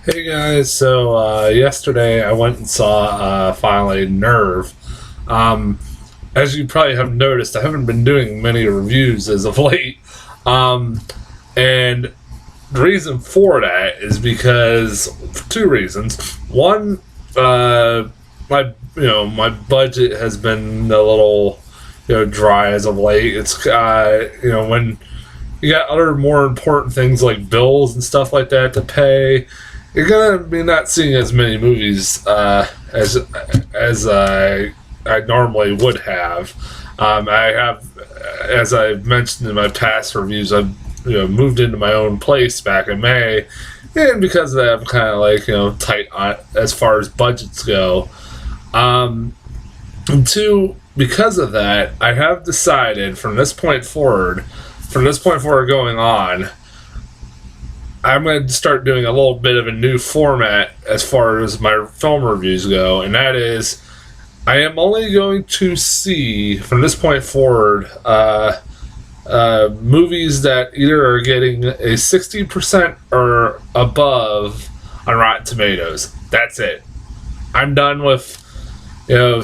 Hey guys, so yesterday I went and saw finally Nerve. Um, as you probably have noticed, I haven't been doing many reviews as of late. Um, and the reason for that is because for two reasons. One, my my budget has been a little dry as of late. It's when you got other more important things like bills and stuff like that to pay, you're gonna be not seeing as many movies as I normally would have. I have, as I've mentioned in my past reviews, I've moved into my own place back in May, and because of that, I'm kind of like tight on as far as budgets go. And two, because of that, I have decided from this point forward going on, I'm going to start doing a little bit of a new format as far as my film reviews go, and that is I am only going to see, from this point forward, movies that either are getting a 60% or above on Rotten Tomatoes. That's it. I'm done with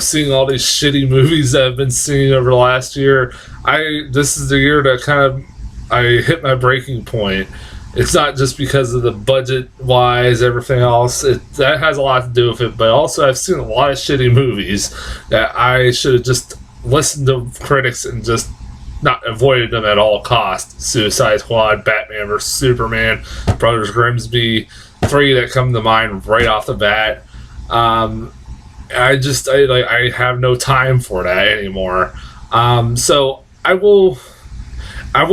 seeing all these shitty movies that I've been seeing over the last year. This is the year that I hit my breaking point. It's not just because of the budget wise, everything else. That has a lot to do with it, but also I've seen a lot of shitty movies that I should have just listened to critics and just not avoided them at all costs. Suicide Squad, Batman vs Superman, Brothers Grimsby, three that come to mind right off the bat. I have no time for that anymore. So I will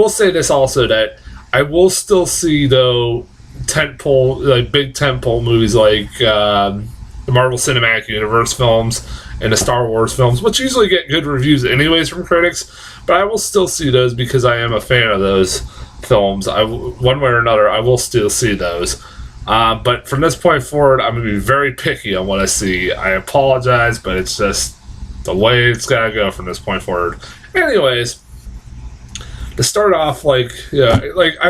say this also, that I will still see, though, big tentpole movies like the Marvel Cinematic Universe films and the Star Wars films, which usually get good reviews anyways from critics, but I will still see those because I am a fan of those films. One way or another, I will still see those. But from this point forward, I'm going to be very picky on what I see. I apologize, but it's just the way it's got to go from this point forward. Anyways, to start off, I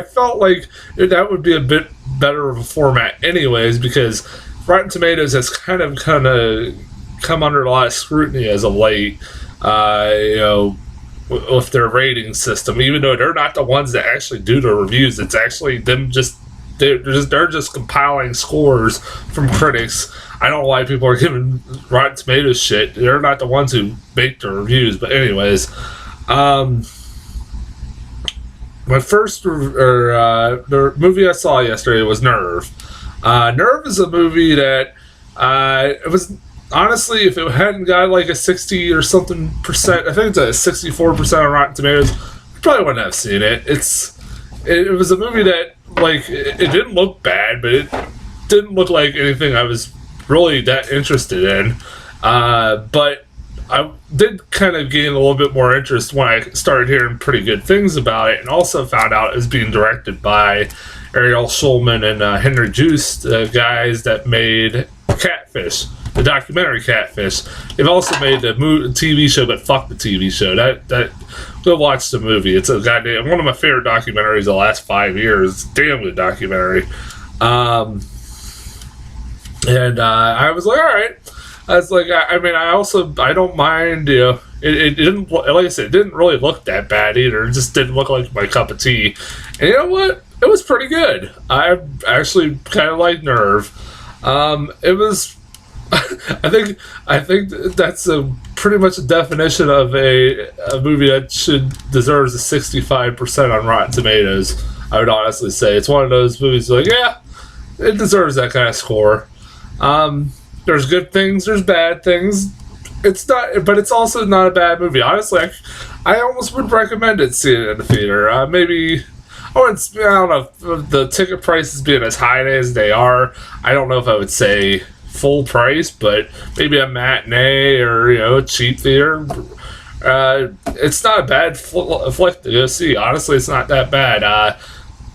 felt like that would be a bit better of a format anyways, because Rotten Tomatoes has kind of come under a lot of scrutiny as of late, with their rating system. Even though they're not the ones that actually do the reviews, it's actually them they're just compiling scores from critics. I don't know why people are giving Rotten Tomatoes shit. They're not the ones who make the reviews. But anyways, my first the movie I saw yesterday was Nerve. Nerve is a movie that it was, honestly, if it hadn't got like a 60 or something percent, I think it's a 64% on Rotten Tomatoes, I probably wouldn't have seen it. It was a movie that, it didn't look bad, but it didn't look like anything I was really that interested in. But I did kind of gain a little bit more interest when I started hearing pretty good things about it, and also found out it was being directed by Ariel Schulman and Henry Joost, the guys that made Catfish, the documentary Catfish. They've also made the TV show, but fuck the TV show. Go watch the movie. It's one of my favorite documentaries of the last 5 years. Damn good documentary. And I was like, all right. I was like, I don't mind. It didn't, like I said, it didn't really look that bad either. It just didn't look like my cup of tea. And you know what? It was pretty good. I actually kind of like Nerve. It was. I think that's pretty much a definition of a movie that deserves a 65% on Rotten Tomatoes. I would honestly say it's one of those movies like, yeah, it deserves that kind of score. There's good things, there's bad things. It's not, but it's also not a bad movie. Honestly, I almost would recommend it seeing it in the theater. Maybe. I don't know if the ticket prices being as high as they are. I don't know if I would say full price, but maybe a matinee or a cheap theater. It's not a bad flick to go see. Honestly, it's not that bad.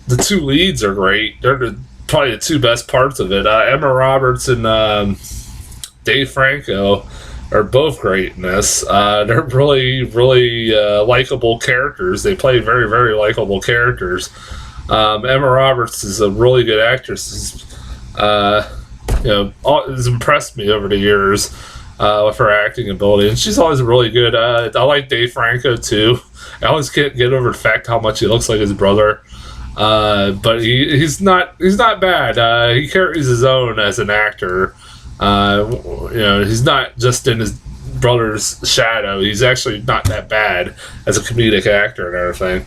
The two leads are great. They're probably the two best parts of it. Emma Roberts and Dave Franco are both great in this. They're really, really likable characters. They play very, very likable characters. Emma Roberts is a really good actress. Has impressed me over the years with her acting ability, and she's always really good. I like Dave Franco too. I always can't get over the fact how much he looks like his brother. But he's not bad. He carries his own as an actor. He's not just in his brother's shadow. He's actually not that bad as a comedic actor and everything.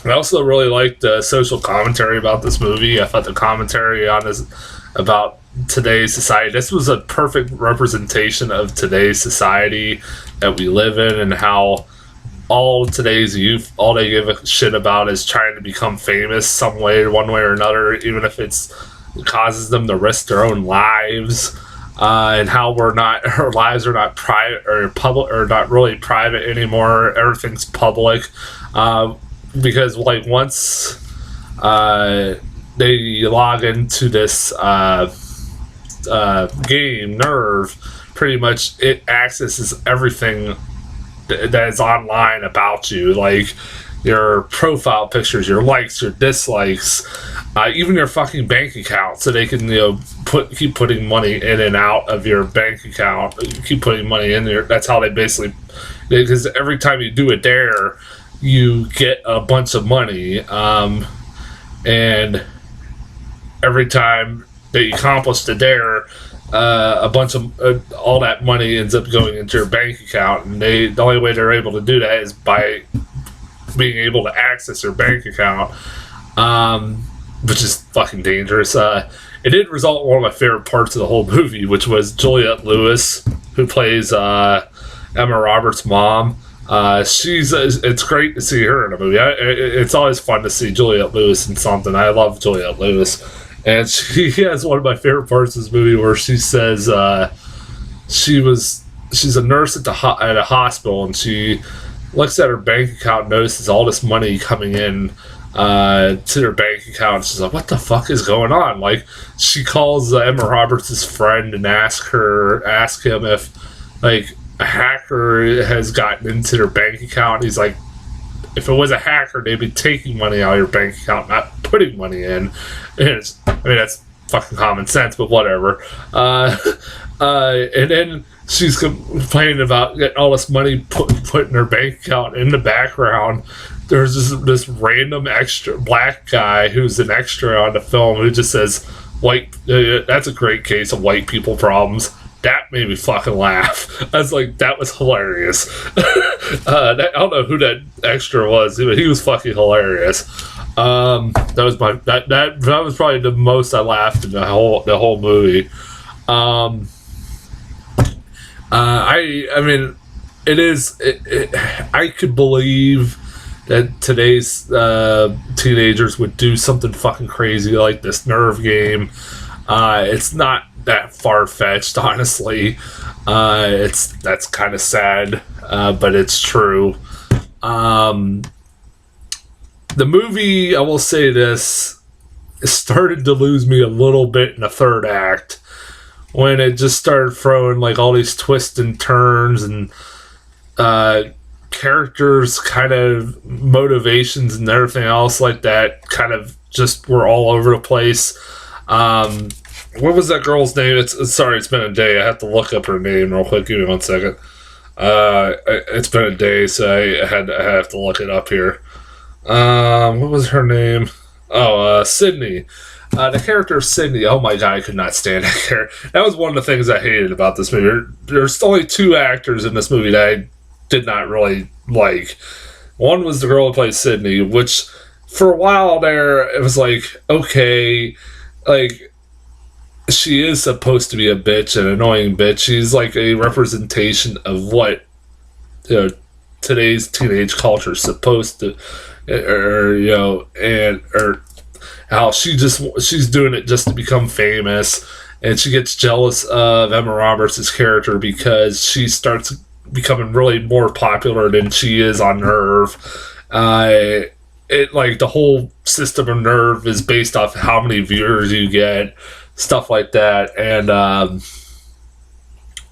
I also really liked the social commentary about this movie. I thought the commentary on this about today's society, this was a perfect representation of today's society that we live in, and how all today's youth, all they give a shit about is trying to become famous some way, one way or another, even if it causes them to risk their own lives. And how our lives are not private or public, or not really private anymore. Everything's public. Because like once they log into this game, Nerve, pretty much it accesses everything that is online about you, like your profile pictures, your likes, your dislikes, even your fucking bank account, so they can keep putting money in and out of your bank account, keep putting money in there. That's how they basically, because every time you do a dare, you get a bunch of money, and every time that you accomplish the dare, a bunch of all that money ends up going into your bank account, and the only way they're able to do that is by being able to access your bank account, which is fucking dangerous. It did result in one of my favorite parts of the whole movie, which was Juliette Lewis, who plays Emma Roberts' mom. It's great to see her in a movie. It's always fun to see Juliette Lewis in something. I love Juliette Lewis, and she has one of my favorite parts of this movie where she says she's a nurse at a hospital, and she looks at her bank account and notices all this money coming in to her bank account. She's like, what the fuck is going on? Like, she calls Emma Roberts' friend and asks him if like a hacker has gotten into their bank account. He's like, if it was a hacker, they'd be taking money out of your bank account, not putting money in. And that's fucking common sense, but whatever. And then she's complaining about getting all this money put in her bank account. In the background, there's this random extra black guy who's an extra on the film who just says, that's a great case of white people problems. That made me fucking laugh. I was like, that was hilarious. I don't know who that extra was, but he was fucking hilarious. That was probably the most I laughed in the whole movie. I mean, I could believe that today's teenagers would do something fucking crazy like this Nerve game. It's not that far-fetched, honestly. That's kind of sad, but it's true. The movie, I will say this, it started to lose me a little bit in the third act, when it just started throwing like all these twists and turns, and characters kind of motivations and everything else like that kind of just were all over the place. What was that girl's name? Sorry, it's been a day. I have to look up her name real quick. Give me 1 second. It's been a day, so I have to look it up here. What was her name? Oh, Sydney. The character of Sydney. Oh my god, I could not stand that character. That was one of the things I hated about this movie. There's only two actors in this movie that I did not really like. One was the girl who plays Sydney, which for a while there, it was like, okay, like, she is supposed to be a bitch, an annoying bitch. She's like a representation of what today's teenage culture is supposed to, or how she's doing it just to become famous, and she gets jealous of Emma Roberts' character because she starts becoming really more popular than she is on Nerve. The whole system of Nerve is based off how many viewers you get, stuff like that, and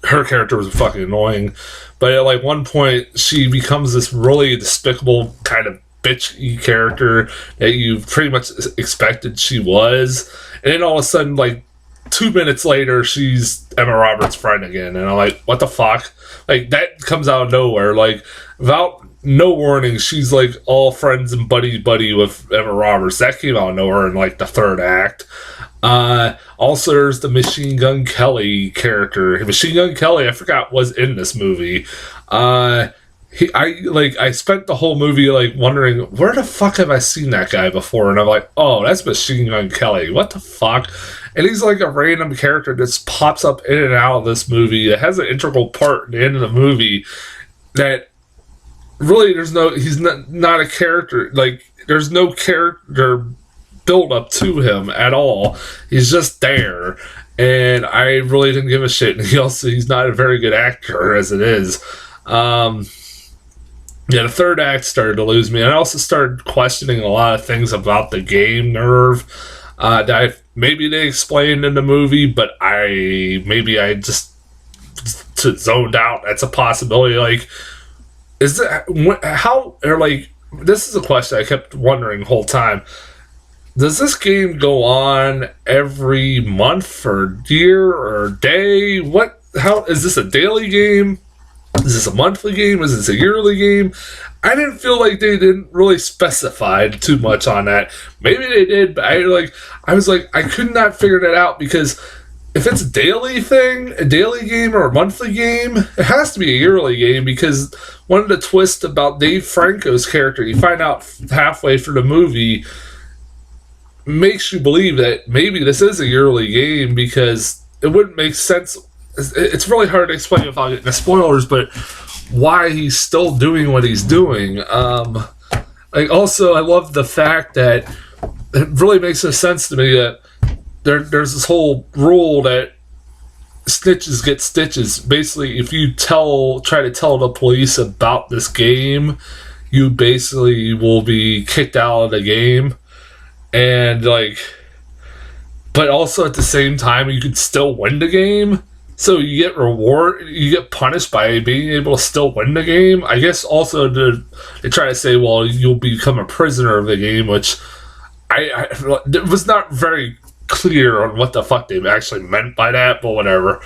her character was fucking annoying. But at like one point, she becomes this really despicable kind of bitchy character that you pretty much expected she was, and then all of a sudden, like 2 minutes later, she's Emma Roberts' friend again, and I'm like, what the fuck? Like, that comes out of nowhere. Like, without no warning, she's like all friends and buddy with Emma Roberts. That came out of nowhere in like the third act. Also, there's the Machine Gun Kelly character. Machine Gun Kelly, I forgot, was in this movie. I spent the whole movie like wondering, where the fuck have I seen that guy before? And I'm like, oh, that's Machine Gun Kelly. What the fuck? And he's like a random character that just pops up in and out of this movie. It has an integral part in the end of the movie that really he's not a character. Like, there's no character build up to him at all. He's just there. And I really didn't give a shit. And he's not a very good actor as it is. Yeah, the third act started to lose me. And I also started questioning a lot of things about the game Nerve that maybe they explained in the movie, but I just zoned out. That's a possibility. Like, is that how, or like, this is a question I kept wondering the whole time. Does this game go on every month or year or day? How is this a daily game? Is this a monthly game? Is this a yearly game? I didn't feel like they didn't really specify too much on that. Maybe they did, but I could not figure that out, because if it's a daily thing, a daily game or a monthly game, it has to be a yearly game, because one of the twists about Dave Franco's character, you find out halfway through the movie, makes you believe that maybe this is a yearly game, because it wouldn't make sense. It's really hard to explain without getting the spoilers, but why he's still doing what he's doing. Also, I love the fact that it really makes no sense to me that there's this whole rule that snitches get stitches. Basically, if you try to tell the police about this game, you basically will be kicked out of the game. And but also at the same time, you could still win the game. So you get punished by being able to still win the game. I guess also they try to say, well, you'll become a prisoner of the game, which it was not very clear on what the fuck they actually meant by that, but whatever.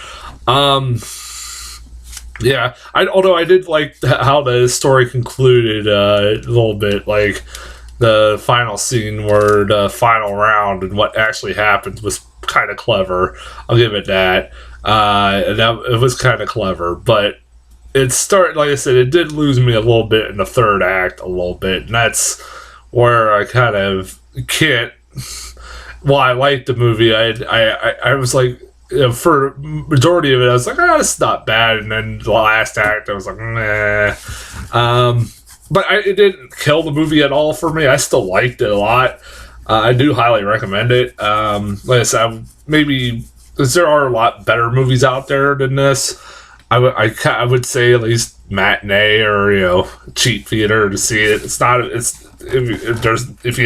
Yeah, although I did like how the story concluded a little bit, like the final scene where the final round and what actually happens was kind of clever. I'll give it that. It was kind of clever, but like I said, it did lose me a little bit in the third act, a little bit, and that's where I kind of can't. While I liked the movie, I was like, for majority of it, I was like, it's not bad, and then the last act, I was like, meh. But it didn't kill the movie at all for me. I still liked it a lot. I do highly recommend it. Like I said, maybe, because there are a lot better movies out there than this. I would say at least matinee or cheap theater to see it. It's not. If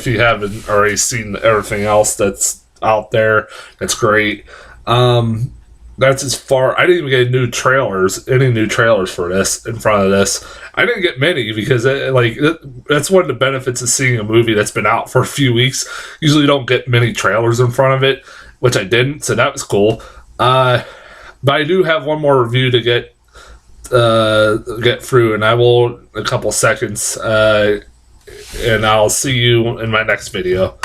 you haven't already seen everything else that's out there, that's great. That's as far. I didn't even get any new trailers for this in front of this. I didn't get many because that's one of the benefits of seeing a movie that's been out for a few weeks. Usually you don't get many trailers in front of it, which I didn't, so that was cool. But I do have one more review to get through, and I will in a couple seconds. And I'll see you in my next video.